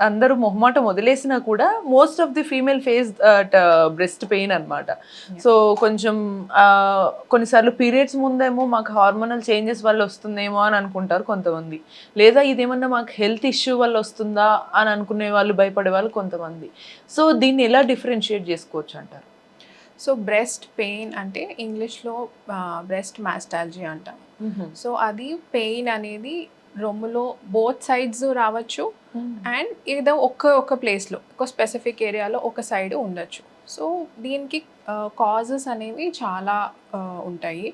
అందరూ మొహమాటం వదిలేసినా కూడా most of the female face breast pain అన్నమాట. సో కొంచెం కొన్నిసార్లు పీరియడ్స్ ముందేమో మాకు హార్మోనల్ చేంజెస్ వల్ల వస్తుందేమో అని అనుకుంటారు కొంతమంది, లేదా ఇదేమన్నా మాకు హెల్త్ ఇష్యూ వల్ల వస్తుందా అని అనుకునే వాళ్ళు, భయపడే వాళ్ళు కొంతమంది. సో దీన్ని ఎలా డిఫరెన్షియేట్ చేసుకోవచ్చు అంటారు? సో బ్రెస్ట్ పెయిన్ అంటే ఇంగ్లీష్లో బ్రెస్ట్ మాస్టాలజీ అంటాం. సో అది పెయిన్ అనేది రొమ్ములో బోత్ సైడ్స్ రావచ్చు అండ్ ఏదో ఒక్క ప్లేస్లో ఒక స్పెసిఫిక్ ఏరియాలో ఒక సైడ్ ఉండొచ్చు. సో దీనికి కాజెస్ అనేవి చాలా ఉంటాయి.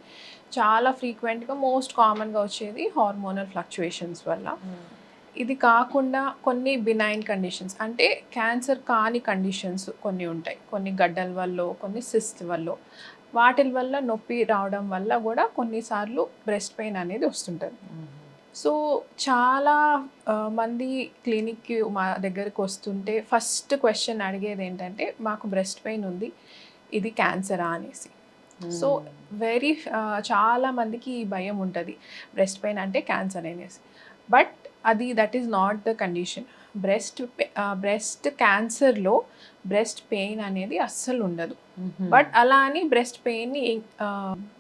చాలా ఫ్రీక్వెంట్గా మోస్ట్ కామన్గా వచ్చేది హార్మోనల్ ఫ్లక్చుయేషన్స్ వల్ల. ఇది కాకుండా కొన్ని బినైన్ కండిషన్స్ అంటే క్యాన్సర్ కాని కండిషన్స్ కొన్ని ఉంటాయి. కొన్ని గడ్డల వల్ల, కొన్ని సిస్ట్ వల్ల, వాటి వల్ల నొప్పి రావడం వల్ల కూడా కొన్నిసార్లు బ్రెస్ట్ పెయిన్ అనేది వస్తుంటుంది. సో చాలా మంది క్లినిక్కి మా దగ్గరికి వస్తుంటే ఫస్ట్ క్వశ్చన్ అడిగేది ఏంటంటే, మాకు బ్రెస్ట్ పెయిన్ ఉంది, ఇది క్యాన్సరా అనేసి. సో చాలా మందికి ఈ భయం ఉంటుంది, బ్రెస్ట్ పెయిన్ అంటే క్యాన్సర్ అనేసి. But that is not the condition. Breast క్యాన్సర్లో బ్రెస్ట్ పెయిన్ అనేది అస్సలు ఉండదు. బట్ అలా అని బ్రెస్ట్ పెయిన్ని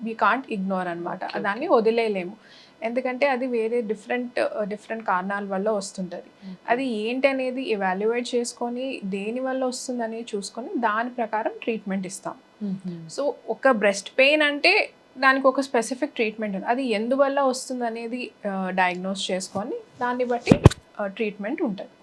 వీ కాంట్ ఇగ్నోర్ అనమాట. దాన్ని వదిలేయలేము, ఎందుకంటే అది వేరే డిఫరెంట్ కారణాల వల్ల వస్తుంటుంది. అది ఏంటి అనేది ఎవాల్యుయేట్ చేసుకొని దేని వల్ల వస్తుంది అనేది చూసుకొని దాని ప్రకారం ట్రీట్మెంట్ ఇస్తాం. సో ఒక బ్రెస్ట్ పెయిన్ అంటే దానికి ఒక స్పెసిఫిక్ ట్రీట్మెంట్ ఉంది. అది ఎందువల్ల వస్తుంది అనేది డయాగ్నోస్ చేసుకొని దాన్ని బట్టి ట్రీట్మెంట్ ఉంటుంది.